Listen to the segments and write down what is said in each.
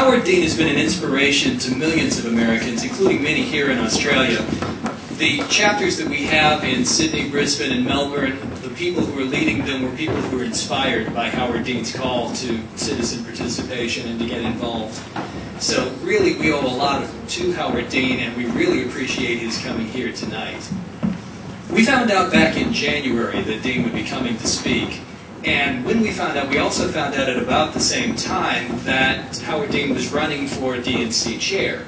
Howard Dean has been an inspiration to millions of Americans, including many here in Australia. The chapters that we have in Sydney, Brisbane, and Melbourne, the people who are leading them were people who were inspired by Howard Dean's call to citizen participation and to get involved. So really we owe a lot to Howard Dean, and we really appreciate his coming here tonight. We found out back in January that Dean would be coming to speak. And when we found out, we also found out at about the same time that Howard Dean was running for DNC chair.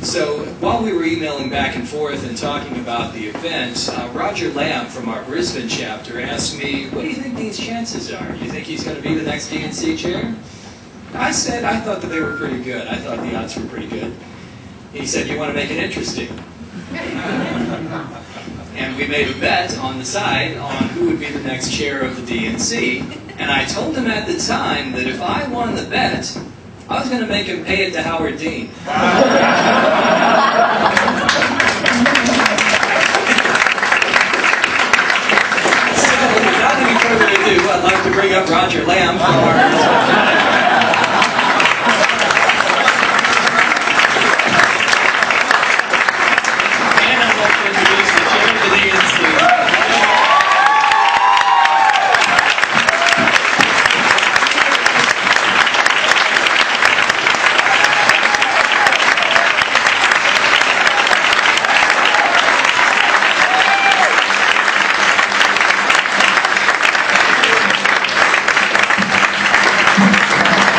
So while we were emailing back and forth and talking about the event, Roger Lamb from our Brisbane chapter asked me, what do you think Dean's chances are? Do you think he's going to be the next DNC chair? I said I thought that they were pretty good. I thought the odds were pretty good. He said, you want to make it interesting? And we made a bet on the side on who would be the next chair of the DNC. And I told him at the time that if I won the bet, I was going to make him pay it to Howard Dean. So without any further ado, I'd like to bring up Roger Lamb from our...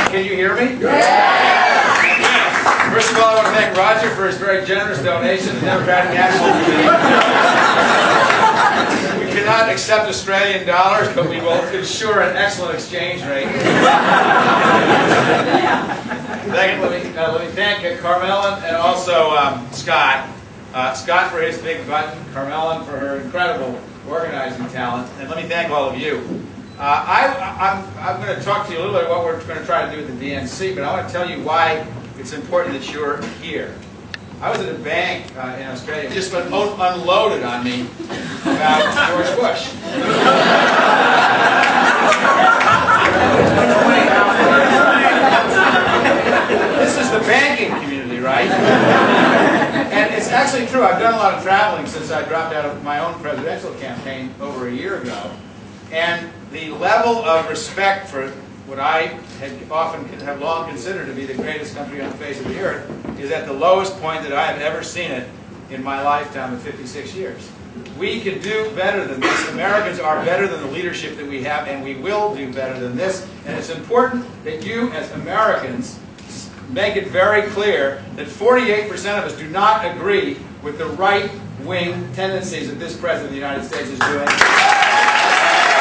Can you hear me? Yeah. First of all, I want to thank Roger for his very generous donation to the Democratic National Committee. We cannot accept Australian dollars, but we will ensure an excellent exchange rate. Second, let me thank Carmellen and also Scott. Scott for his big button, Carmellen for her incredible organizing talent, and let me thank all of you. I'm going to talk to you a little bit about what we're going to try to do with the DNC, but I want to tell you why it's important that you're here. I was at a bank in Australia, just unloaded on me about George Bush. This is the banking community, right? And it's actually true. I've done a lot of traveling since I dropped out of my own presidential campaign over a year ago. And the level of respect for what I have long considered to be the greatest country on the face of the earth is at the lowest point that I have ever seen it in my lifetime of 56 years. We can do better than this. Americans are better than the leadership that we have, and we will do better than this. And it's important that you, as Americans, make it very clear that 48% of us do not agree with the right-wing tendencies that this President of the United States is doing.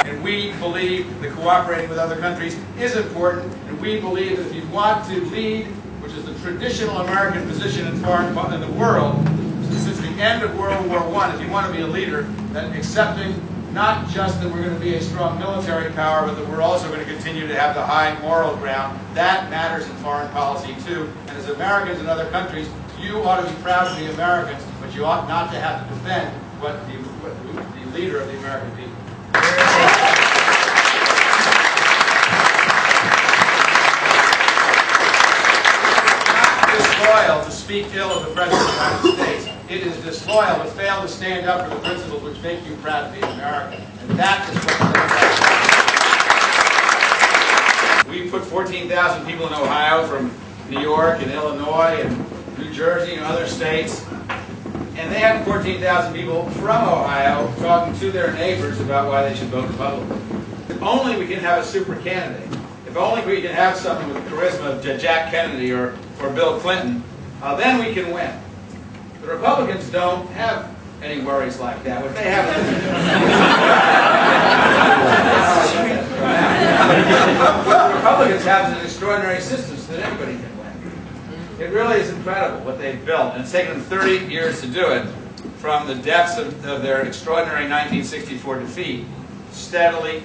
And we believe that cooperating with other countries is important, and we believe that if you want to lead, which is the traditional American position in the world, since the end of World War I, if you want to be a leader, then accepting not just that we're going to be a strong military power, but that we're also going to continue to have the high moral ground, that matters in foreign policy too. And as Americans in other countries, you ought to be proud to be Americans, but you ought not to have to defend what the leader of the American people. Disloyal to speak ill of the President of the United States. It is disloyal to fail to stand up for the principles which make you proud to be American. And that is what we put 14,000 people in Ohio from New York and Illinois and New Jersey and other states. And they had 14,000 people from Ohio talking to their neighbors about why they should vote Republican. If only we can have a super candidate. If only we can have someone with the charisma of Jack Kennedy or Bill Clinton, then we can win. The Republicans don't have any worries like that. What they have what the Republicans have is an extraordinary system so that anybody can win. It really is incredible what they've built, and it's taken them 30 years to do it, from the depths of their extraordinary 1964 defeat, steadily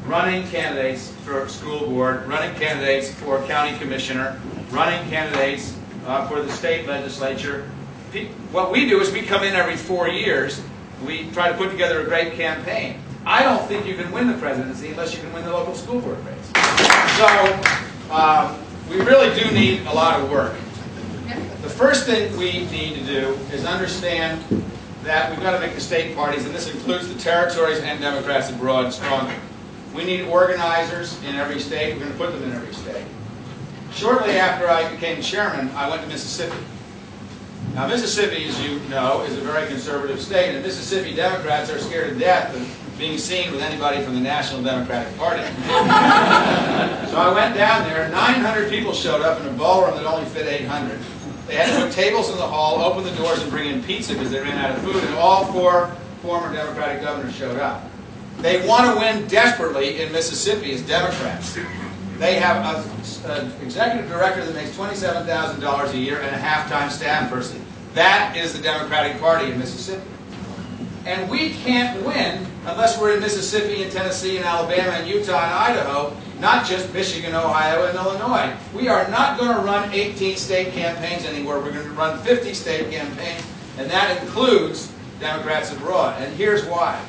running candidates for school board, running candidates for county commissioner, running candidates for the state legislature. What we do is we come in every 4 years, we try to put together a great campaign. I don't think you can win the presidency unless you can win the local school board race. So we really do need a lot of work. The first thing we need to do is understand that we've got to make the state parties, and this includes the territories and Democrats abroad, stronger. We need organizers in every state. We're going to put them in every state. Shortly after I became chairman, I went to Mississippi. Now, Mississippi, as you know, is a very conservative state, and Mississippi Democrats are scared to death of being seen with anybody from the National Democratic Party. So I went down there. 900 people showed up in a ballroom that only fit 800. They had to put tables in the hall, open the doors, and bring in pizza because they ran out of food, and all 4 former Democratic governors showed up. They want to win desperately in Mississippi as Democrats. They have an executive director that makes $27,000 a year and a half-time staff person. That is the Democratic Party in Mississippi. And we can't win unless we're in Mississippi and Tennessee and Alabama and Utah and Idaho, not just Michigan, Ohio, and Illinois. We are not going to run 18 state campaigns anymore. We're going to run 50 state campaigns, and that includes Democrats abroad. And here's why.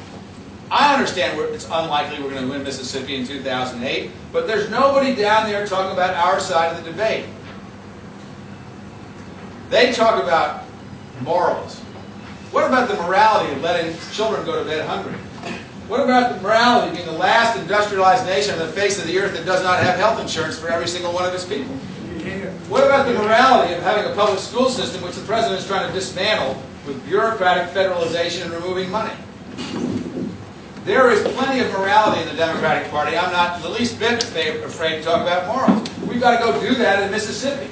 I understand it's unlikely we're going to win Mississippi in 2008, but there's nobody down there talking about our side of the debate. They talk about morals. What about the morality of letting children go to bed hungry? What about the morality of being the last industrialized nation on the face of the earth that does not have health insurance for every single one of its people? What about the morality of having a public school system which the president is trying to dismantle with bureaucratic federalization and removing money? There is plenty of morality in the Democratic Party. I'm not the least bit afraid to talk about morals. We've got to go do that in Mississippi.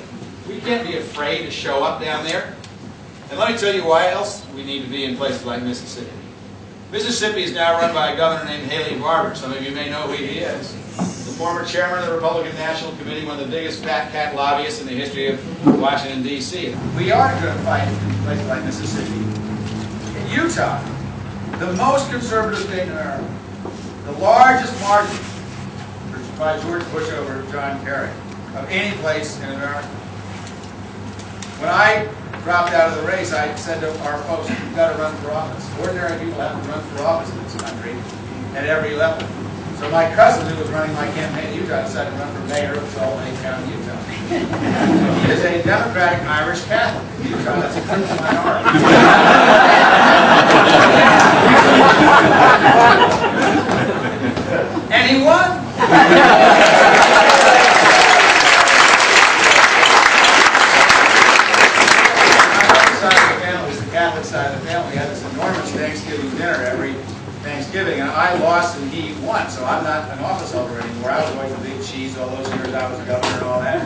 We can't be afraid to show up down there. And let me tell you why else we need to be in places like Mississippi. Mississippi is now run by a governor named Haley Barbour. Some of you may know who he is. The former chairman of the Republican National Committee, one of the biggest fat cat lobbyists in the history of Washington, D.C. We are going to fight in places like Mississippi. In Utah, the most conservative state in America, the largest margin by George Bush over John Kerry of any place in America. When I dropped out of the race, I said to our folks, you've got to run for office. Ordinary people have to run for office in this country at every level. So my cousin, who was running my campaign in Utah, decided to run for mayor of Salt Lake County, Utah. He is a Democratic Irish Catholic in Utah. That's a criminal minority. And he won. Catholic side of the family had this enormous Thanksgiving dinner every Thanksgiving, and I lost and he won, so I'm not in office holder anymore. I was always the big cheese all those years I was governor and all that.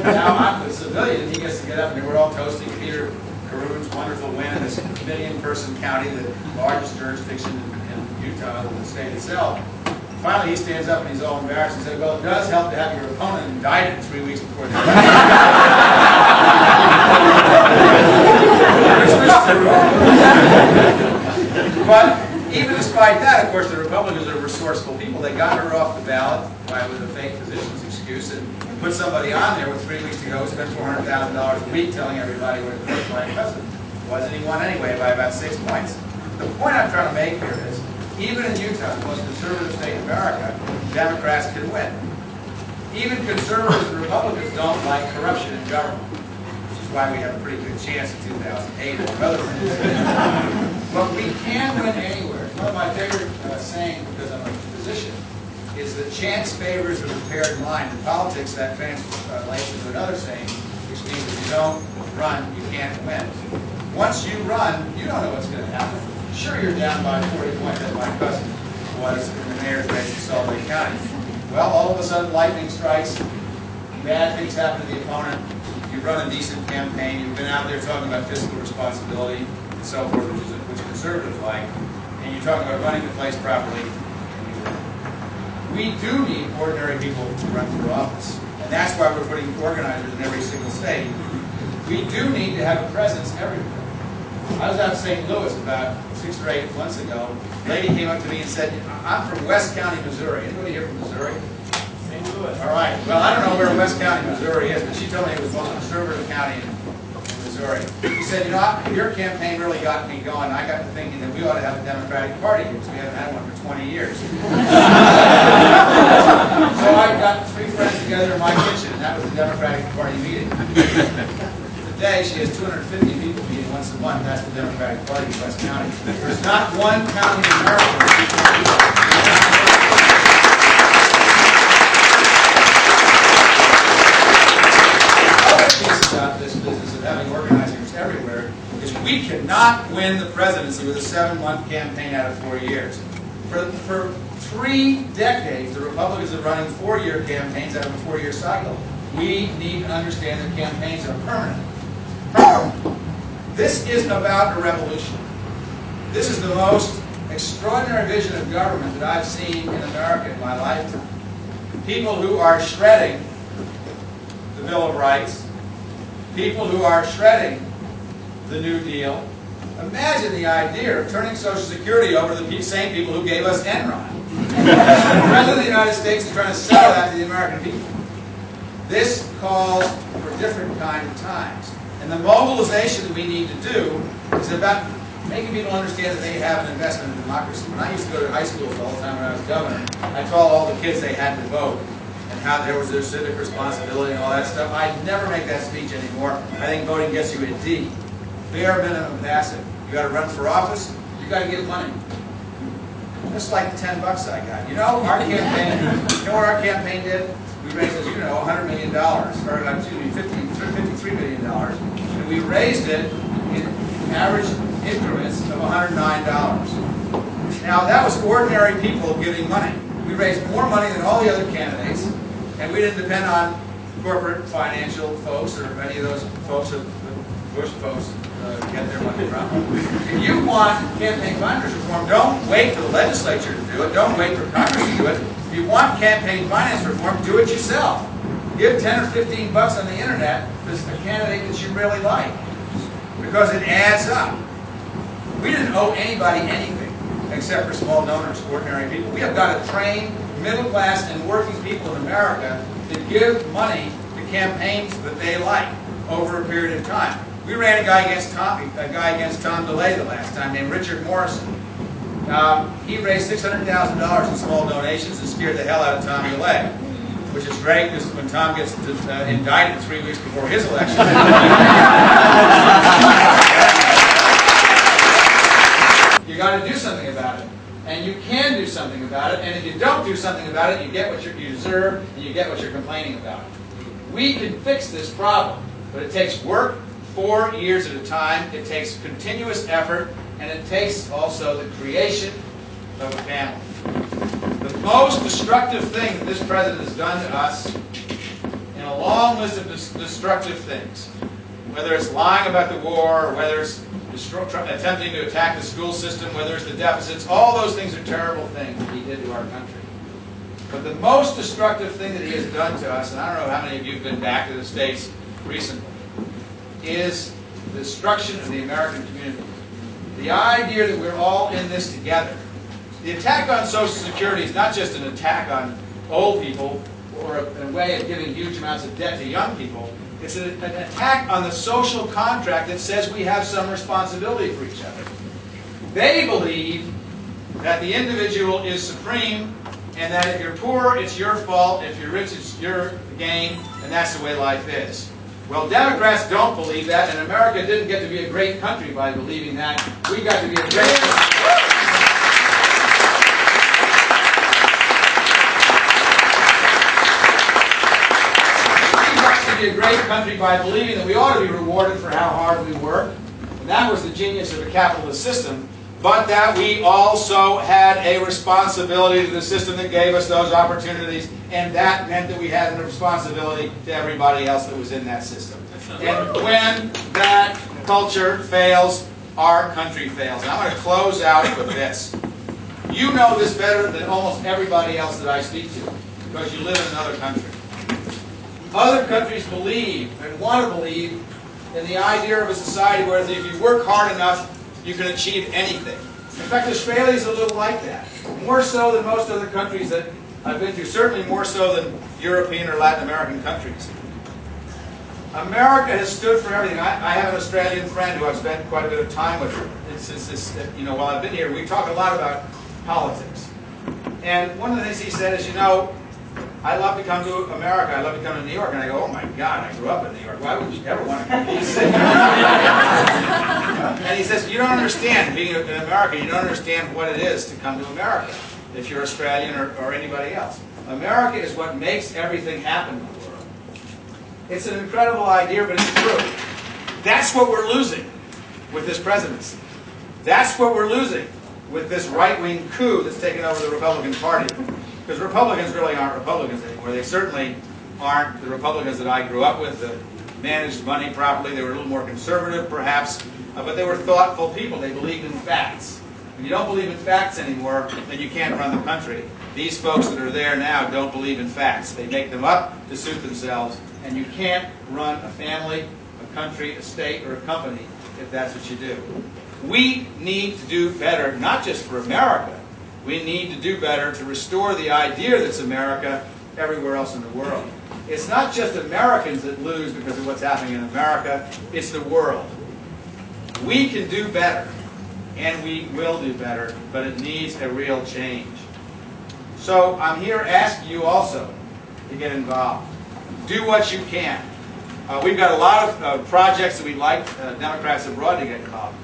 Now I'm a civilian, and he gets to get up and we're all toasting Peter Caroon's wonderful win in this million-person county, the largest jurisdiction in Utah, the state itself. Finally, he stands up and he's all embarrassed and said, well, it does help to have your opponent indicted 3 weeks before the election. But even despite that, of course, the Republicans are resourceful people. They got her off the ballot with a fake physician's excuse and put somebody on there with 3 weeks to go, spend $400,000 a week telling everybody what it looked like. Wasn't he won anyway by about 6 points? The point I'm trying to make here is, even in Utah, the most conservative state in America, Democrats can win. Even conservatives and Republicans don't like corruption in government, which is why we have a pretty good chance in 2008 or other things. But we can win anywhere. One of my favorite sayings, because I'm a physician, is that chance favors a prepared mind. In politics, that translates into another saying, which means if you don't run, you can't win. Once you run, you don't know what's going to happen. Sure, you're down by 40 points, as my cousin was in the mayor's race in Salt Lake County. Well, all of a sudden, lightning strikes, bad things happen to the opponent, you run a decent campaign, you've been out there talking about fiscal responsibility and so forth, which conservatives like, and you're talking about running the place properly, and you win. We do need ordinary people to run for office, and that's why we're putting organizers in every single state. We do need to have a presence everywhere. I was out in St. Louis about 6 or 8 months ago. A lady came up to me and said, I'm from West County, Missouri. Anybody here from Missouri? St. Louis. All right. Well, I don't know where West County, Missouri is, but she told me it was the most conservative county in Missouri. She said, you know, your campaign really got me going. I got to thinking that we ought to have a Democratic Party because we haven't had one for 20 years. So I got 3 friends together in my kitchen, and that was the Democratic Party meeting. Today, she has 250 people meeting once a month. That's the Democratic Party in West County. There's not one county in America. The other piece about this business of having organizers everywhere is we cannot win the presidency with a 7-month campaign out of 4 years. For 3 decades, the Republicans are running 4-year campaigns out of a 4-year cycle. We need to understand that campaigns are permanent. This isn't about a revolution. This is the most extraordinary vision of government that I've seen in America in my lifetime. People who are shredding the Bill of Rights, people who are shredding the New Deal. Imagine the idea of turning Social Security over to the same people who gave us Enron. The President of the United States is trying to sell that to the American people. This calls for different kind of times. And the mobilization that we need to do is about making people understand that they have an investment in democracy. When I used to go to high schools all the time when I was governor, I told all the kids they had to vote and how there was their civic responsibility and all that stuff. I'd never make that speech anymore. I think voting gets you a D. Bare minimum passive. You got to run for office, you got to give money. Just like the $10 I got. You know, our campaign, you know what our campaign did? We raised, as you know, $100 million, or excuse me, $53 million. And we raised it in average increments of $109. Now, that was ordinary people giving money. We raised more money than all the other candidates, and we didn't depend on corporate financial folks or any of those folks that the Bush folks get their money from. If you want campaign finance reform, don't wait for the legislature to do it. Don't wait for Congress to do it. If you want campaign finance reform, do it yourself. Give 10 or 15 bucks on the internet to a candidate that you really like, because it adds up. We didn't owe anybody anything except for small donors, ordinary people. We have got to train middle class and working people in America to give money to campaigns that they like over a period of time. We ran a guy against Tom DeLay the last time, named Richard Morrison. He raised $600,000 in small donations and scared the hell out of Tom DeLay, which is great because when Tom gets indicted 3 weeks before his election, you got to do something about it, and you can do something about it. And if you don't do something about it, you get what you deserve, and you get what you're complaining about. We can fix this problem, but it takes work. 4 years at a time. It takes continuous effort, and it takes also the creation of a family. The most destructive thing that this president has done to us, in a long list of destructive things, whether it's lying about the war, or whether it's attempting to attack the school system, whether it's the deficits, all those things are terrible things that he did to our country. But the most destructive thing that he has done to us, and I don't know how many of you have been back to the States recently, is the destruction of the American community. The idea that we're all in this together. The attack on Social Security is not just an attack on old people or a way of giving huge amounts of debt to young people. It's an attack on the social contract that says we have some responsibility for each other. They believe that the individual is supreme and that if you're poor, it's your fault, if you're rich, it's your gain, and that's the way life is. Well, Democrats don't believe that, and America didn't get to be a great country by believing that. We got to be a great country. We got to be a great country by believing that we ought to be rewarded for how hard we work. And that was the genius of a capitalist system. But that we also had a responsibility to the system that gave us those opportunities, and that meant that we had a responsibility to everybody else that was in that system. And when that culture fails, our country fails. And I'm going to close out with this. You know this better than almost everybody else that I speak to, because you live in another country. Other countries believe, and want to believe, in the idea of a society where if you work hard enough, you can achieve anything. In fact, Australia is a little like that. More so than most other countries that I've been to. Certainly more so than European or Latin American countries. America has stood for everything. I have an Australian friend who I've spent quite a bit of time with. Since this, while I've been here, we talk a lot about politics. And one of the things he said is, I love to come to America. I love to come to New York. And I go, oh my God, I grew up in New York. Why would you ever want to come to these cities? And he says, you don't understand, being in America, you don't understand what it is to come to America if you're Australian or anybody else. America is what makes everything happen in the world. It's an incredible idea, but it's true. That's what we're losing with this presidency. That's what we're losing with this right-wing coup that's taken over the Republican Party. Because Republicans really aren't Republicans anymore. They certainly aren't the Republicans that I grew up with that managed money properly. They were a little more conservative, perhaps, but they were thoughtful people. They believed in facts. When you don't believe in facts anymore, then you can't run the country. These folks that are there now don't believe in facts. They make them up to suit themselves, and you can't run a family, a country, a state, or a company if that's what you do. We need to do better, not just for America. We need to do better to restore the idea that's America everywhere else in the world. It's not just Americans that lose because of what's happening in America, it's the world. We can do better, and we will do better, but it needs a real change. So I'm here asking you also to get involved. Do what you can. We've got a lot of projects that we'd like Democrats abroad to get involved.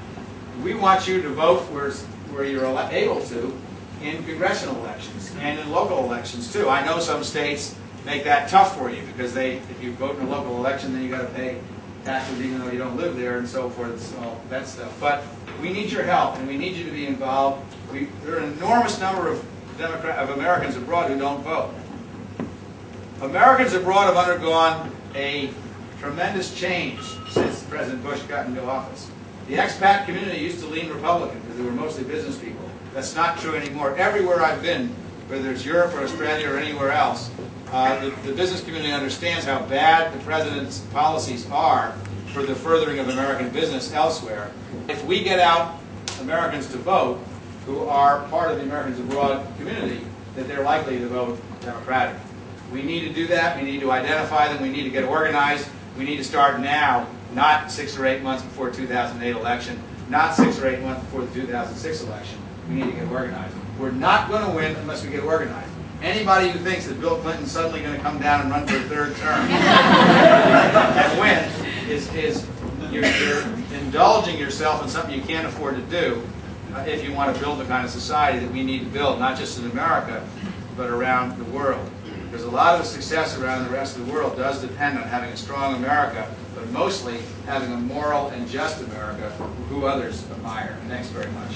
We want you to vote where you're able to in congressional elections and in local elections too. I know some states make that tough for you because if you vote in a local election, then you got to pay taxes even though you don't live there and so forth and all that stuff. But we need your help and we need you to be involved. There are an enormous number of Americans abroad who don't vote. Americans abroad have undergone a tremendous change since President Bush got into office. The expat community used to lean Republican because they were mostly business people. That's not true anymore. Everywhere I've been, whether it's Europe or Australia or anywhere else, the business community understands how bad the president's policies are for the furthering of American business elsewhere. If we get out Americans to vote who are part of the Americans abroad community, that they're likely to vote Democratic. We need to do that. We need to identify them. We need to get organized. We need to start now, not 6 or 8 months before the 2008 election, not 6 or 8 months before the 2006 election. We need to get organized. We're not going to win unless we get organized. Anybody who thinks that Bill Clinton's suddenly going to come down and run for a third term and win you're indulging yourself in something you can't afford to do if you want to build the kind of society that we need to build, not just in America, but around the world. Because a lot of the success around the rest of the world does depend on having a strong America, but mostly having a moral and just America who others admire. Thanks very much.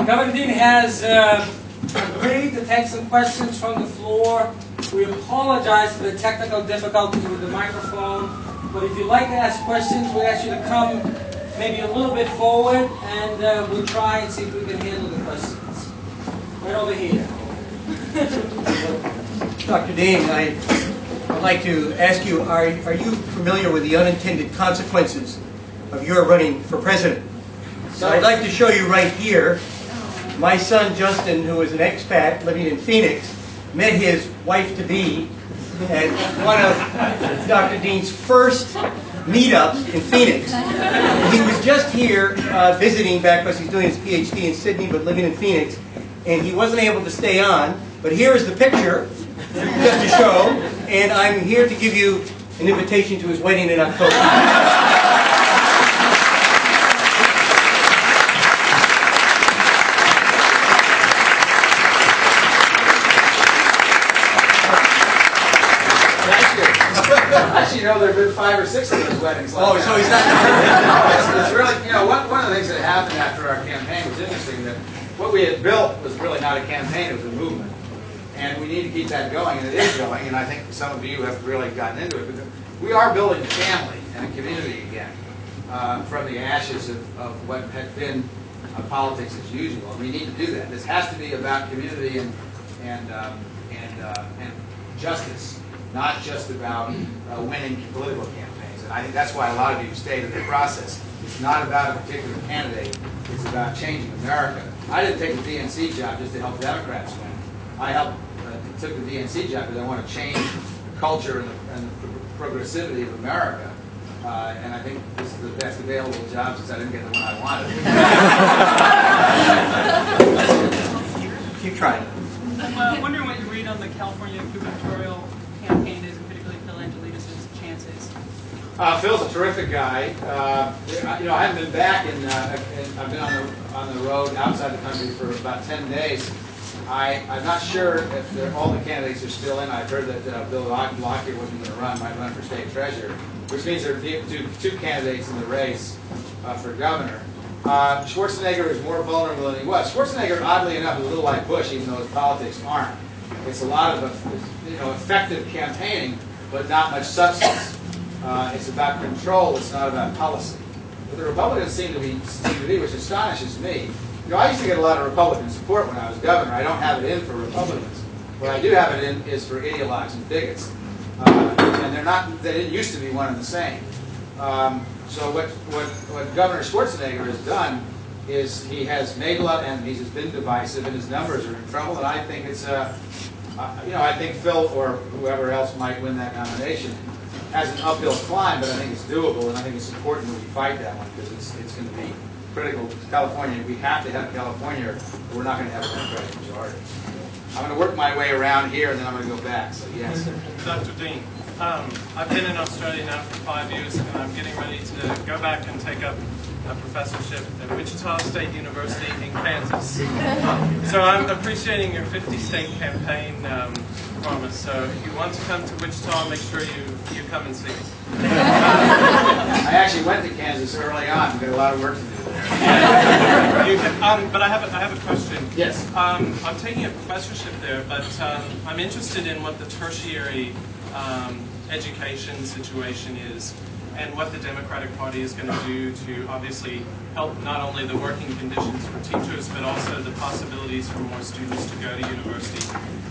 Governor Dean has agreed to take some questions from the floor. We apologize for the technical difficulties with the microphone, but if you'd like to ask questions, we ask you to come maybe a little bit forward, and we'll try and see if we can handle the questions. Right over here. Dr. Dean, I'd like to ask you, are you familiar with the unintended consequences of your running for president? So I'd like to show you right here. My son Justin, who is an expat living in Phoenix, met his wife-to-be at one of Dr. Dean's first meetups in Phoenix. He was just here visiting back because he's doing his PhD in Sydney but living in Phoenix, and he wasn't able to stay on. But here is the picture, just to show, and I'm here to give you an invitation to his wedding in October. Actually, there have been 5 or 6 of those weddings. Like Oh, so he's not. It's really, one of the things that happened after our campaign was interesting. That what we had built was really not a campaign; it was a movement, and we need to keep that going, and it is going. And I think some of you have really gotten into it because we are building a family and a community again. from the ashes of what had been politics as usual. And we need to do that. This has to be about community and justice, not just about winning political campaigns. And I think that's why a lot of you stayed in the process. It's not about a particular candidate. It's about changing America. I didn't take the DNC job just to help Democrats win. I took the DNC job because I want to change the culture and the progressivity of America. And I think this is the best available job since I didn't get the one I wanted. Keep trying. I'm wondering what you read on the California gubernatorial campaign is, and particularly Phil Angelides' chances. Phil's a terrific guy. I haven't been back I've been on the road outside the country for about 10 days. I'm not sure if all the candidates are still in. I've heard that Bill Lockyer wasn't going to might run for state treasurer, which means there are two candidates in the race for governor. Schwarzenegger is more vulnerable than he was. Schwarzenegger, oddly enough, is a little like Bush, even though his politics aren't. It's a lot of effective campaigning, but not much substance. It's about control. It's not about policy. But the Republicans seem to be, which astonishes me. I used to get a lot of Republican support when I was governor. I don't have it in for Republicans. What I do have it in is for ideologues and bigots, and they didn't used to be one and the same. So what Governor Schwarzenegger has done is he has made a lot of enemies. He's been divisive, and his numbers are in trouble. And I think it's I think Phil or whoever else might win that nomination has an uphill climb, but I think it's doable, and I think it's important that we fight that one because it's going to be critical to California. We have to have California, or we're not going to have a Democratic majority. I'm going to work my way around here, and then I'm going to go back. So yes. Dr. Dean, I've been in Australia now for 5 years, and I'm getting ready to go back and take up a professorship at Wichita State University in Kansas. So I'm appreciating your 50-state campaign promise. So if you want to come to Wichita, make sure you come and see us. I actually went to Kansas early on. We've got a lot of work to do there. But I have a question. Yes. I'm taking a professorship there, but I'm interested in what the tertiary education situation is and what the Democratic Party is going to do to obviously help not only the working conditions for teachers, but also the possibilities for more students to go to university.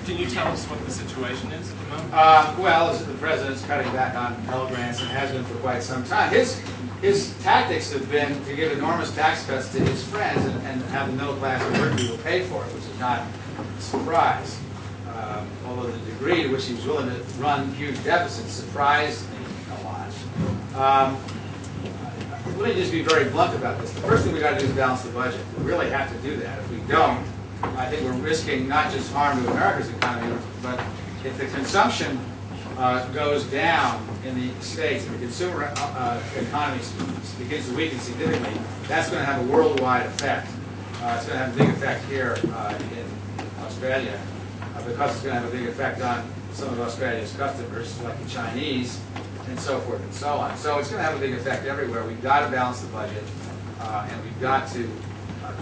Can you tell us what the situation is at the moment? Well, the president's cutting back on Pell Grants and has been for quite some time. His tactics have been to give enormous tax cuts to his friends and have the middle class and working people pay for it, which is not a surprise. Although the degree to which he was willing to run huge deficits surprised me a lot. Let me just be very blunt about this. The first thing we've got to do is balance the budget. We really have to do that. If we don't, I think we're risking not just harm to America's economy, but if the consumption goes down in the states and the consumer economy begins to weaken significantly, that's going to have a worldwide effect. It's going to have a big effect here in Australia because it's going to have a big effect on some of Australia's customers, like the Chinese, and so forth and so on. So it's going to have a big effect everywhere. We've got to balance the budget, and we've got to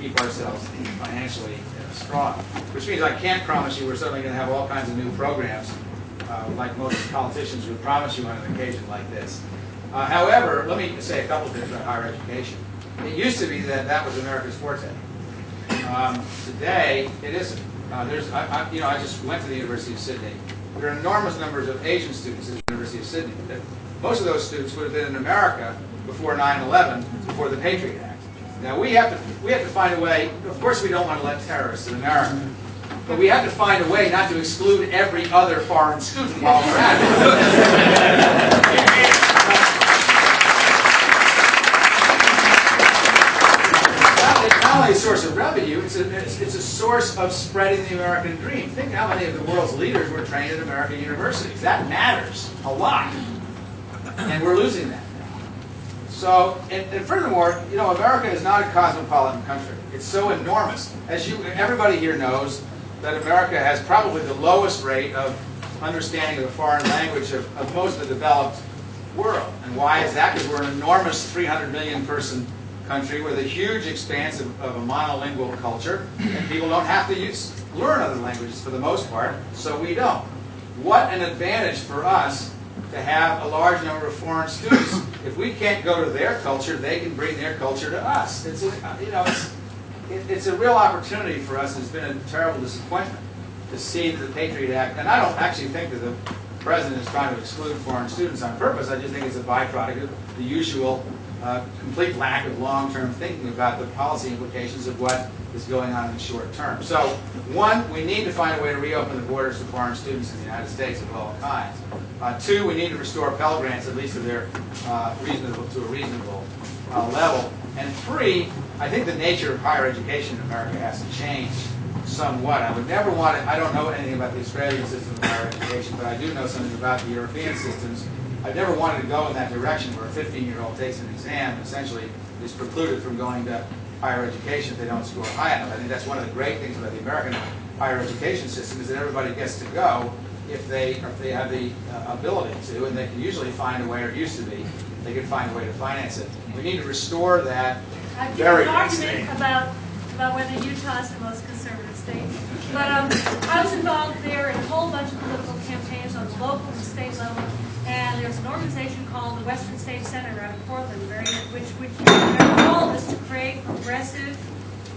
keep ourselves financially strong. Which means I can't promise you we're certainly going to have all kinds of new programs, like most politicians would promise you on an occasion like this. However, let me say a couple of things about higher education. It used to be that was America's forte. Today, it isn't. I just went to the University of Sydney. There are enormous numbers of Asian students at the University of Sydney. Most of those students would have been in America before 9/11, before the Patriot Act. Now we have to find a way. Of course, we don't want to let terrorists in America, but we have to find a way not to exclude every other foreign student while we're at it. It's not only a source of revenue, it's a source of spreading the American dream. Think how many of the world's leaders were trained at American universities. That matters a lot. And we're losing that now. So, and furthermore, America is not a cosmopolitan country. It's so enormous. Everybody here knows that America has probably the lowest rate of understanding of the foreign language of most of the developed world. And why is that? Because we're an enormous 300 million person country with a huge expanse of a monolingual culture, and people don't have to learn other languages for the most part, so we don't. What an advantage for us to have a large number of foreign students. If we can't go to their culture, they can bring their culture to us. It's a real opportunity for us. It's been a terrible disappointment to see the Patriot Act, and I don't actually think that the President is trying to exclude foreign students on purpose. I just think it's a byproduct of the usual complete lack of long-term thinking about the policy implications of what is going on in the short term. So, one, we need to find a way to reopen the borders to foreign students in the United States of all kinds. Two, we need to restore Pell Grants, at least to a reasonable level. And three, I think the nature of higher education in America has to change somewhat. I would never want to, I don't know anything about the Australian system of higher education, but I do know something about the European systems. I've never wanted to go in that direction where a 15-year-old takes an exam and essentially is precluded from going to higher education if they don't score high enough. I think that's one of the great things about the American higher education system is that everybody gets to go if they have the ability to, and they can usually find a way, or used to be, they can find a way to finance it. We need to restore that very argument about whether Utah is the most conservative state. But I was involved there in a whole bunch of political campaigns on the local and state level, and there's an organization called the Western State Center out of Portland, which their goal is to create progressive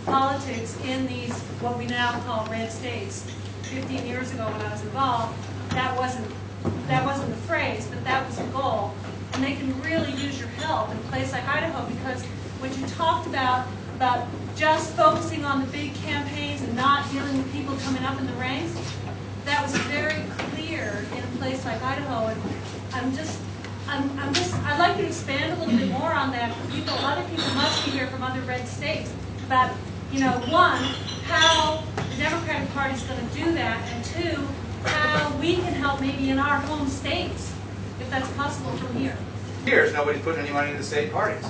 politics in these, what we now call red states. 15 years ago when I was involved, that wasn't the phrase, but that was the goal. And they can really use your help in a place like Idaho, because when you talked about just focusing on the big campaigns and not dealing with people coming up in the ranks, that was very clear in a place like Idaho. And I'd like you to expand a little bit more on that. Other people must be here from other red states about, one, how the Democratic Party is going to do that, and two, how we can help maybe in our home states, if that's possible from here. Years, nobody's putting any money into the state parties.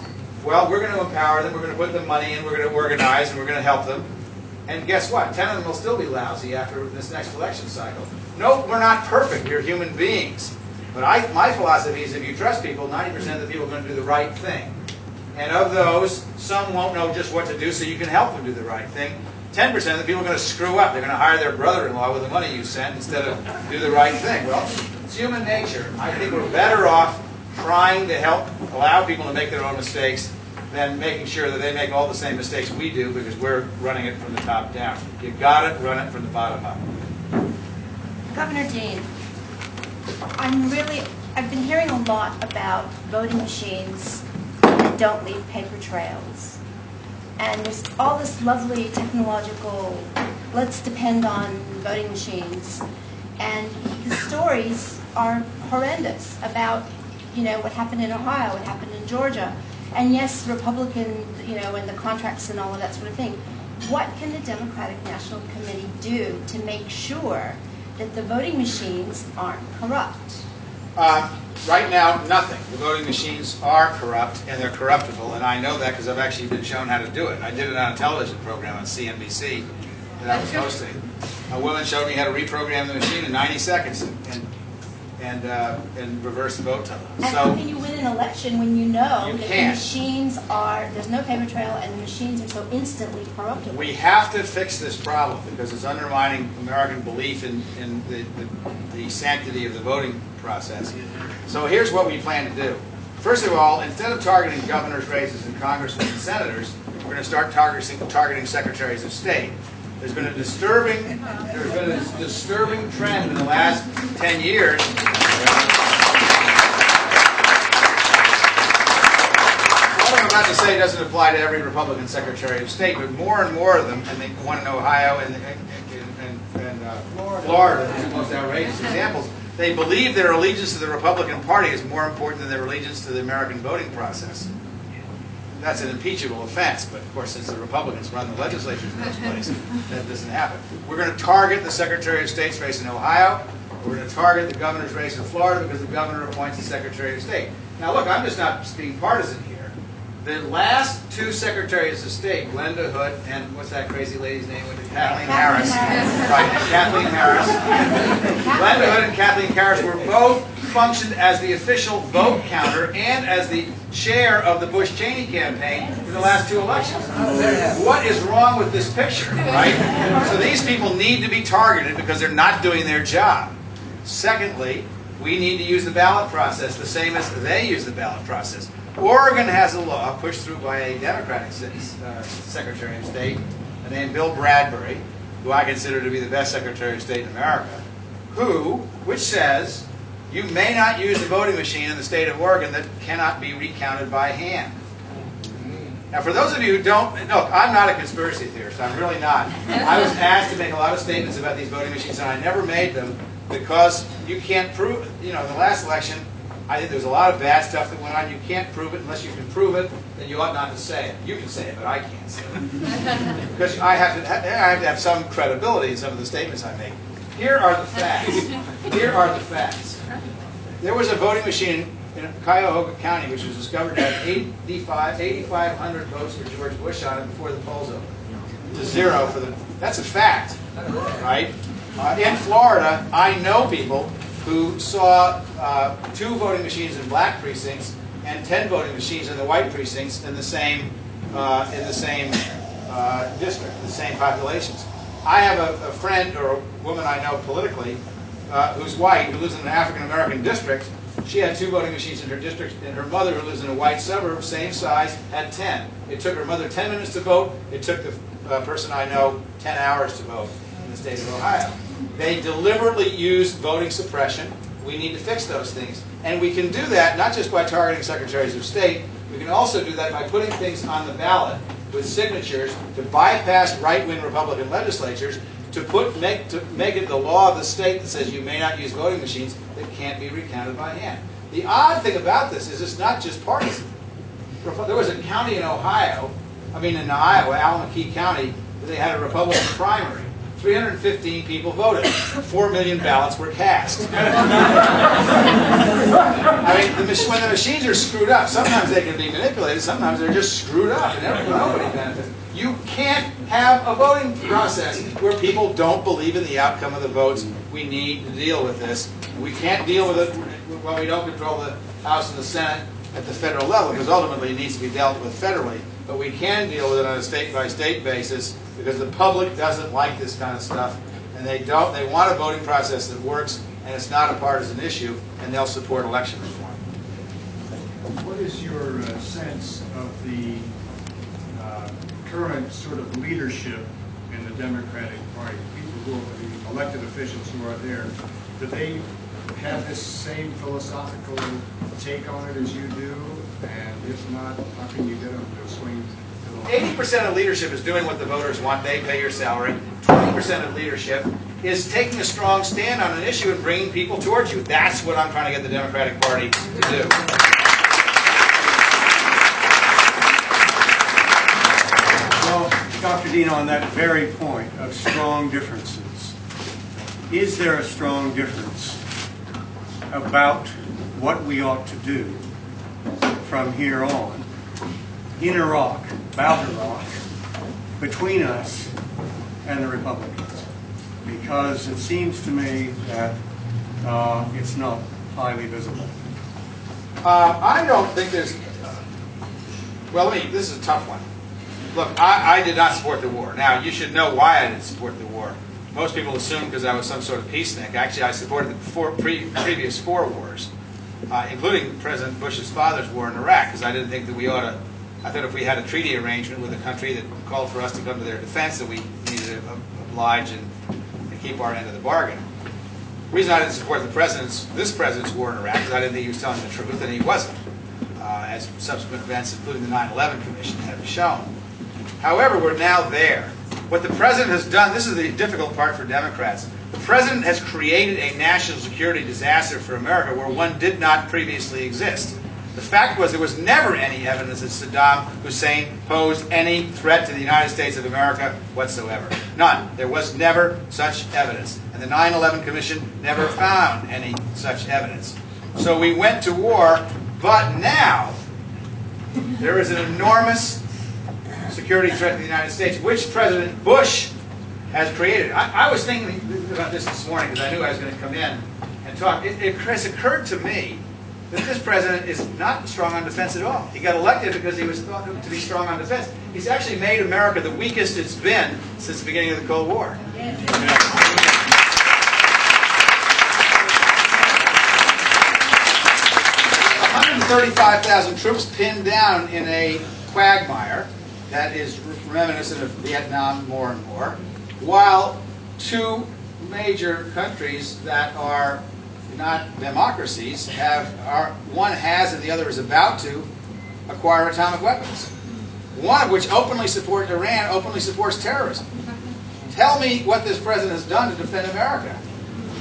Well, we're going to empower them, we're going to put the money in, we're going to organize, and we're going to help them. And guess what? 10 of them will still be lousy after this next election cycle. No, we're not perfect. We're human beings. But my philosophy is if you trust people, 90% of the people are going to do the right thing. And of those, some won't know just what to do, so you can help them do the right thing. 10% of the people are going to screw up. They're going to hire their brother-in-law with the money you sent instead of do the right thing. Well, it's human nature. I think we're better off trying to help allow people to make their own mistakes than making sure that they make all the same mistakes we do because we're running it from the top down. You've got to run it from the bottom up. Governor Dean, I've been hearing a lot about voting machines that don't leave paper trails. And there's all this lovely technological, let's depend on voting machines. And the stories are horrendous about, what happened in Ohio, what happened in Georgia. And yes, Republican, and the contracts and all of that sort of thing. What can the Democratic National Committee do to make sure that the voting machines aren't corrupt? Right now, nothing. The voting machines are corrupt, and they're corruptible, and I know that because I've actually been shown how to do it. I did it on a television program on CNBC that I was hosting. A woman showed me how to reprogram the machine in 90 seconds and reverse the vote total. And how can you win an election when you know that the can't. machines there's no paper trail and the machines are so instantly corruptible? We have to fix this problem because it's undermining American belief in the sanctity of the voting process. So here's what we plan to do. First of all, instead of targeting governors' races and congressmen and senators, we're going to start targeting secretaries of state. There's been a disturbing trend in the last 10 years. What I'm about to say doesn't apply to every Republican Secretary of State, but more and more of them, and they one in Ohio and Florida, are the most outrageous examples, they believe their allegiance to the Republican Party is more important than their allegiance to the American voting process. That's an impeachable offense, but of course, since the Republicans run the legislatures in those places, that doesn't happen. We're going to target the Secretary of State's race in Ohio. We're going to target the governor's race in Florida because the governor appoints the Secretary of State. Now, look, I'm just not being partisan here. The last two Secretaries of State, Glenda Hood and what's that crazy lady's name? Kathleen Harris. Right, Kathleen Harris. Glenda Hood and Kathleen Harris were both functioned as the official vote counter and as the chair of the Bush-Cheney campaign in the last two elections. What is wrong with this picture, right? So these people need to be targeted because they're not doing their job. Secondly, We need to use the ballot process the same as they use the ballot process. Oregon has a law pushed through by a Democratic Secretary of State named Bill Bradbury, who I consider to be the best Secretary of State in America, which says you may not use a voting machine in the state of Oregon that cannot be recounted by hand. Now, for those of you who don't, look, I'm not a conspiracy theorist. I'm really not. I was asked to make a lot of statements about these voting machines, and I never made them because you can't prove it. You know, in the last election, I think there was a lot of bad stuff that went on. You can't prove it unless you can prove it. Then you ought not to say it. You can say it, but I can't say it because I have to have some credibility in some of the statements I make. Here are the facts. Here are the facts. There was a voting machine in Cuyahoga County, which was discovered to have 8,500 votes for George Bush on it before the polls opened. To 0 for the. That's a fact, right? In Florida, I know people who saw 2 voting machines in black precincts and 10 voting machines in the white precincts in the same district, the same populations. I have a friend or a woman I know politically who's white, who lives in an African American district. She had 2 voting machines in her district, and her mother, who lives in a white suburb, same size, had 10. It took her mother 10 minutes to vote. It took the person I know 10 hours to vote in the state of Ohio. They deliberately used voting suppression. We need to fix those things. And we can do that not just by targeting secretaries of state. We can also do that by putting things on the ballot with signatures to bypass right-wing Republican legislatures to make it the law of the state that says you may not use voting machines that can't be recounted by hand. The odd thing about this is it's not just partisan. There was a county in Iowa, Alameda County, where they had a Republican primary. 315 people voted. 4 million ballots were cast. I mean, when the machines are screwed up, sometimes they can be manipulated, sometimes they're just screwed up, and nobody benefits. You can't have a voting process where people don't believe in the outcome of the votes. We need to deal with this. We can't deal with it when we don't control the House and the Senate at the federal level, because ultimately it needs to be dealt with federally. But we can deal with it on a state-by-state basis, because the public doesn't like this kind of stuff, and they want a voting process that works, and it's not a partisan issue, and they'll support election reform. What is your sense of the current sort of leadership in the Democratic Party? People who are the elected officials who are there, do they have this same philosophical take on it as you do? And if not, how can you get them to swing? 80% of leadership is doing what the voters want. They pay your salary. 20% of leadership is taking a strong stand on an issue and bringing people towards you. That's what I'm trying to get the Democratic Party to do. Well, Dr. Dean, on that very point of strong differences, is there a strong difference about what we ought to do from here on in Iraq, about Iraq, between us and the Republicans? Because it seems to me that it's not highly visible. I don't think there's... Well, this is a tough one. Look, I did not support the war. Now, you should know why I didn't support the war. Most people assume because I was some sort of peacenik. Actually, I supported the previous 4 wars, including President Bush's father's war in Iraq, because I didn't think that we ought to... I thought if we had a treaty arrangement with a country that called for us to come to their defense, that we needed to oblige and keep our end of the bargain. The reason I didn't support this president's war in Iraq is I didn't think he was telling the truth, and he wasn't, as subsequent events, including the 9/11 Commission, have shown. However, we're now there. What the president has done, this is the difficult part for Democrats, the president has created a national security disaster for America where one did not previously exist. The fact was there was never any evidence that Saddam Hussein posed any threat to the United States of America whatsoever. None. There was never such evidence. And the 9/11 Commission never found any such evidence. So we went to war, but now there is an enormous security threat to the United States, which President Bush has created. I was thinking about this morning because I knew I was going to come in and talk. It has occurred to me that this president is not strong on defense at all. He got elected because he was thought to be strong on defense. He's actually made America the weakest it's been since the beginning of the Cold War. 135,000 troops pinned down in a quagmire that is reminiscent of Vietnam more and more, while two major countries that are not democracies one has and the other is about to acquire atomic weapons. One of which openly supports Iran, openly supports terrorism. Tell me what this president has done to defend America.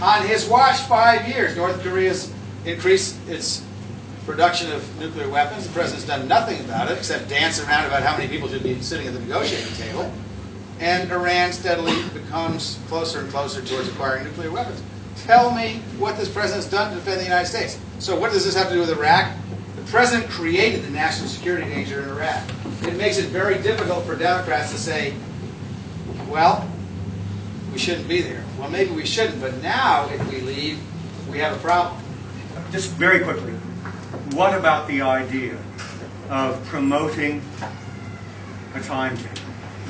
On his watch, 5 years, North Korea's increased its production of nuclear weapons. The president's done nothing about it except dance around about how many people should be sitting at the negotiating table. And Iran steadily becomes closer and closer towards acquiring nuclear weapons. Tell me what this president's done to defend the United States. So what does this have to do with Iraq? The president created the national security danger in Iraq. It makes it very difficult for Democrats to say, well, we shouldn't be there. Well, maybe we shouldn't, but now if we leave, we have a problem. Just very quickly, what about the idea of promoting a timetable?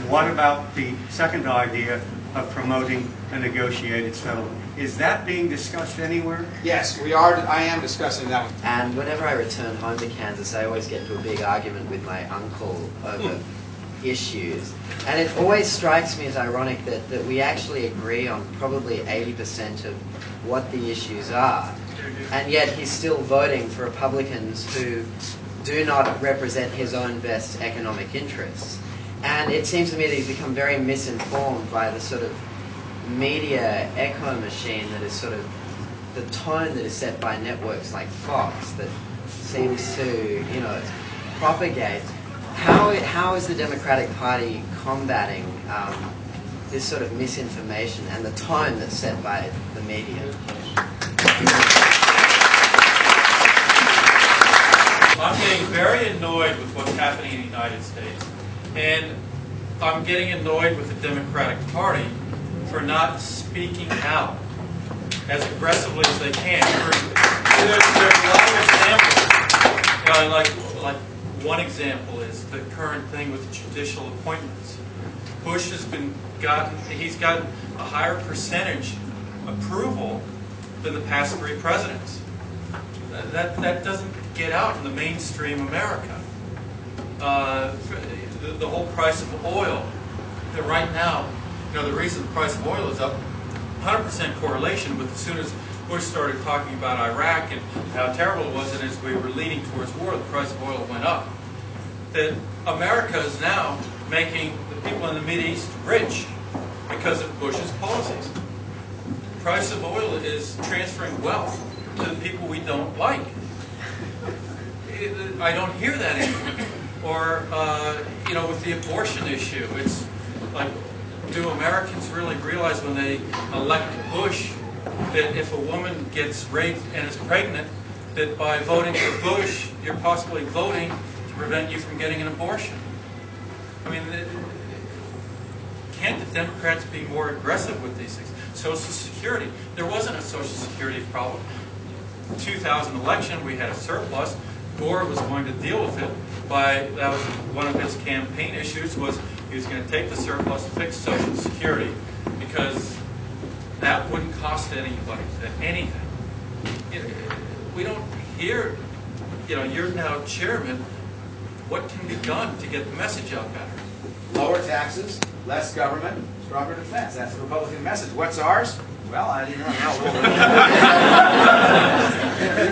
What about the second idea of promoting a negotiated settlement? Is that being discussed anywhere? Yes, we are. I am discussing that one. And whenever I return home to Kansas, I always get into a big argument with my uncle over issues. And it always strikes me as ironic that we actually agree on probably 80% of what the issues are. And yet he's still voting for Republicans who do not represent his own best economic interests. And it seems to me that he's become very misinformed by the sort of media echo machine that is sort of the tone that is set by networks like Fox that seems to, you know, propagate. How is the Democratic Party combating this sort of misinformation and the tone that's set by the media? I'm getting very annoyed with what's happening in the United States. And I'm getting annoyed with the Democratic Party for not speaking out as aggressively as they can. There's a lot of examples. You know, like one example is the current thing with the judicial appointments. Bush has he's gotten a higher percentage approval than the past 3 presidents. That doesn't get out in the mainstream America. The whole price of oil, that right now, you know, the reason the price of oil is up, 100% correlation with as soon as Bush started talking about Iraq and how terrible it was, and as we were leading towards war, the price of oil went up. That America is now making the people in the Mideast rich because of Bush's policies. The price of oil is transferring wealth to the people we don't like. I don't hear that anymore. Or, you know, with the abortion issue, it's like, do Americans really realize when they elect Bush that if a woman gets raped and is pregnant, that by voting for Bush, you're possibly voting to prevent you from getting an abortion? I mean, can't the Democrats be more aggressive with these things? Social Security. There wasn't a Social Security problem. 2000 election, we had a surplus. Gore was going to deal with it that was one of his campaign issues, was he was going to take the surplus and fix Social Security because that wouldn't cost anybody anything. We don't hear, you know, you're now chairman, what can be done to get the message out better? Lower taxes, less government, stronger defense. That's the Republican message. What's ours? Well, I didn't know.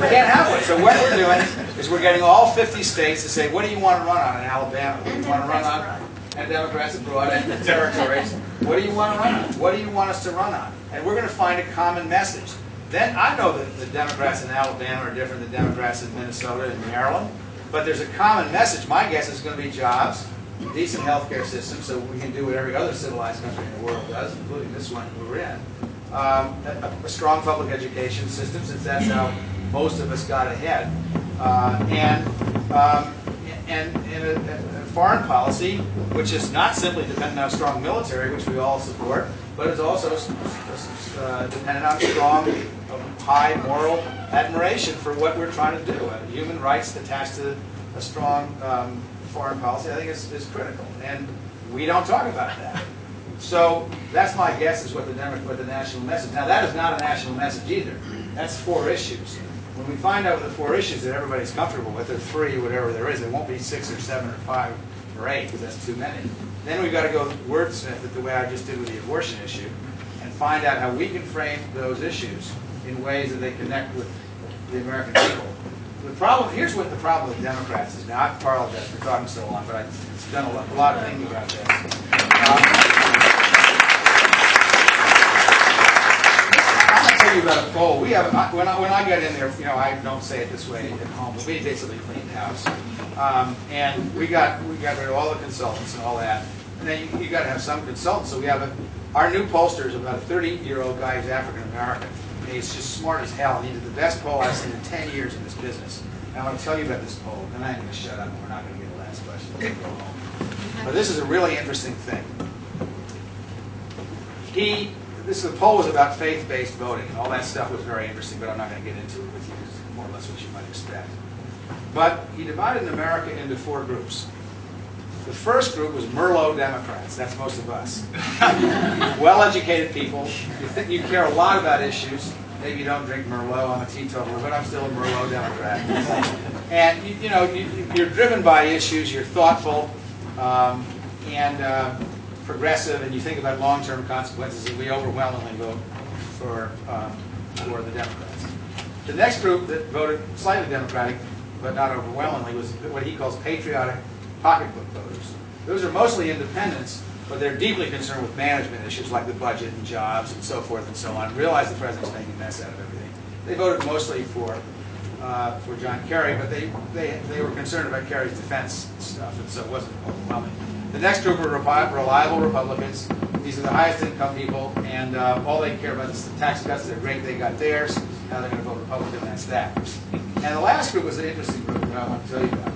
We can't have one. So what we're doing is we're getting all 50 states to say, what do you want to run on in Alabama? What do you want to run on? And Democrats abroad and the territories. What do you want to run on? What do you want us to run on? And we're going to find a common message. Then I know that the Democrats in Alabama are different than Democrats in Minnesota and Maryland, but there's a common message. My guess is going to be jobs, decent health care system, so we can do what every other civilized country in the world does, including this one we're in. A strong public education system, since that's how most of us got ahead, and a foreign policy which is not simply dependent on a strong military, which we all support, but is also dependent on strong, high moral admiration for what we're trying to do. Human rights attached to a strong foreign policy, I think, is critical, and we don't talk about that. So that's my guess is what the national message. Now that is not a national message either. That's 4 issues. When we find out the 4 issues that everybody's comfortable with, or 3 or whatever there is, it won't be 6 or 7 or 5 or 8 because that's too many. Then we've got to go wordsmith it the way I just did with the abortion issue and find out how we can frame those issues in ways that they connect with the American people. The problem, here's what the problem with Democrats is. Now, I apologize for talking so long, but I've done a lot of thinking about this. I'm going to tell you about a poll. We have, when I got in there, I don't say it this way at home, but we basically cleaned house. And we got rid of all the consultants and all that. And then you got to have some consultants. So we have our new pollster is about a 30-year-old guy who's African American. And he's just smart as hell. And he did the best poll I've seen in 10 years in this business. And I want to tell you about this poll. Then I'm going to shut up and we're not going to get the last question. We'll go home. But this is a really interesting thing. The poll was about faith-based voting, and all that stuff was very interesting, but I'm not going to get into it with you. It's more or less what you might expect. But he divided America into 4 groups. The first group was Merlot Democrats. That's most of us. Well-educated people. You think you care a lot about issues. Maybe you don't drink Merlot. I'm a teetotaler, but I'm still a Merlot Democrat. And you're driven by issues. You're thoughtful and progressive, and you think about long-term consequences. And we overwhelmingly vote for the Democrats. The next group that voted slightly Democratic, but not overwhelmingly, was what he calls patriotic pocketbook voters. Those are mostly independents, but they're deeply concerned with management issues like the budget and jobs and so forth and so on. Realize the president's making a mess out of everything. They voted mostly for John Kerry, but they were concerned about Kerry's defense stuff, and so it wasn't overwhelming. The next group are reliable Republicans. These are the highest income people, and all they care about is the tax cuts. They're great, they got theirs. Now they're going to vote Republican, that's that. And the last group was an interesting group that I want to tell you about.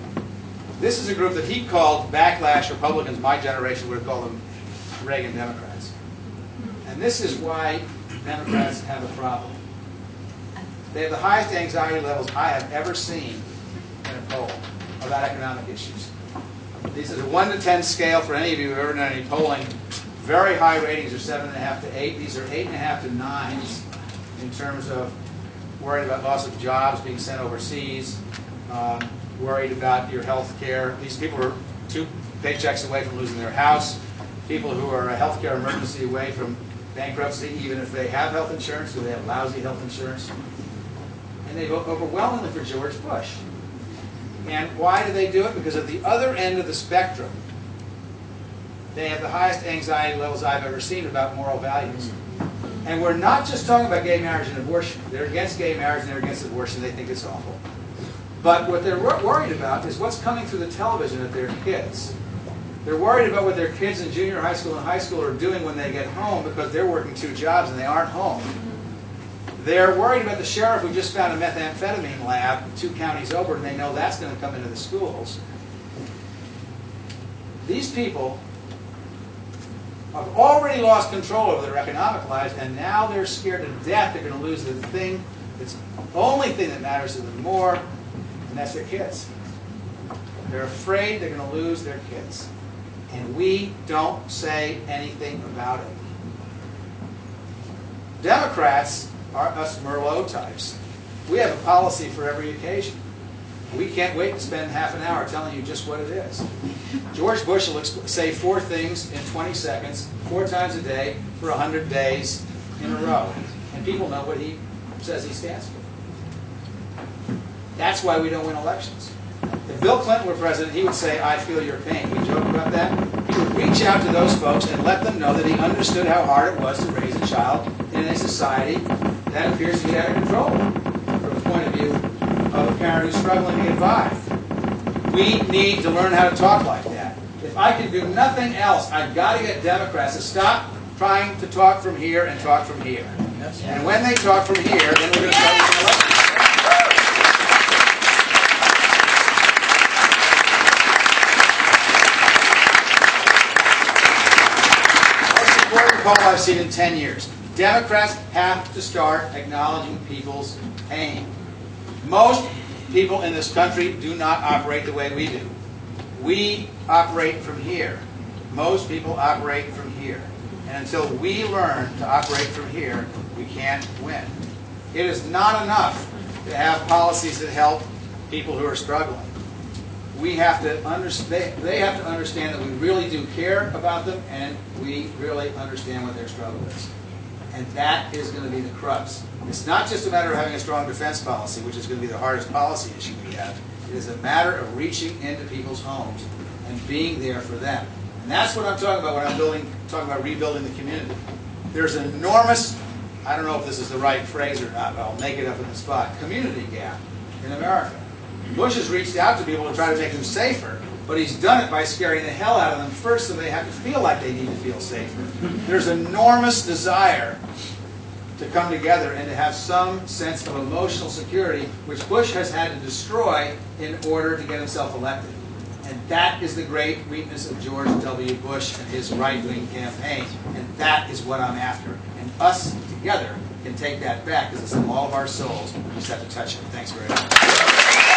This is a group that he called backlash Republicans. My generation would have called them Reagan Democrats. And this is why Democrats have a problem. They have the highest anxiety levels I have ever seen in a poll about economic issues. This is a 1 to 10 scale for any of you who have ever done any polling. Very high ratings are 7.5 to 8. These are 8.5 to 9s in terms of worried about loss of jobs, being sent overseas, worried about your health care. These people are 2 paychecks away from losing their house. People who are a health care emergency away from bankruptcy, even if they have health insurance, so they have lousy health insurance. And they vote overwhelmingly for George Bush. And why do they do it? Because at the other end of the spectrum, they have the highest anxiety levels I've ever seen about moral values. And we're not just talking about gay marriage and abortion. They're against gay marriage and they're against abortion. They think it's awful. But what they're worried about is what's coming through the television at their kids. They're worried about what their kids in junior high school and high school are doing when they get home because they're working 2 jobs and they aren't home. They're worried about the sheriff who just found a methamphetamine lab 2 counties over, and they know that's going to come into the schools. These people have already lost control over their economic lives, and now they're scared to death they're going to lose the thing that's the only thing that matters to them more, and that's their kids. They're afraid they're going to lose their kids. And we don't say anything about it. Democrats are us Merlot types. We have a policy for every occasion. We can't wait to spend half an hour telling you just what it is. George Bush will say 4 things in 20 seconds, 4 times a day, for 100 days in a row. And people know what he says he stands for. That's why we don't win elections. If Bill Clinton were president, he would say, I feel your pain. We joke about that. He would reach out to those folks and let them know that he understood how hard it was to raise a child in a society that appears to be out of control from the point of view of a parent who's struggling to get by. We need to learn how to talk like that. If I can do nothing else, I've got to get Democrats to stop trying to talk from here and talk from here. And when they talk from here, then we're going to start with an election. Poll I've seen in 10 years. Democrats have to start acknowledging people's pain. Most people in this country do not operate the way we do. We operate from here. Most people operate from here. And until we learn to operate from here, we can't win. It is not enough to have policies that help people who are struggling. We have to understand, they have to understand that we really do care about them and we really understand what their struggle is. And that is going to be the crux. It's not just a matter of having a strong defense policy, which is going to be the hardest policy issue we have. It is a matter of reaching into people's homes and being there for them. And that's what I'm talking about when I'm talking about rebuilding the community. There's an enormous, I don't know if this is the right phrase or not, but I'll make it up in the spot, community gap in America. Bush has reached out to people to try to make them safer, but he's done it by scaring the hell out of them first so they have to feel like they need to feel safer. There's enormous desire to come together and to have some sense of emotional security, which Bush has had to destroy in order to get himself elected. And that is the great weakness of George W. Bush and his right-wing campaign, and that is what I'm after. And us together can take that back because it's in all of our souls. We just have to touch it. Thanks very much.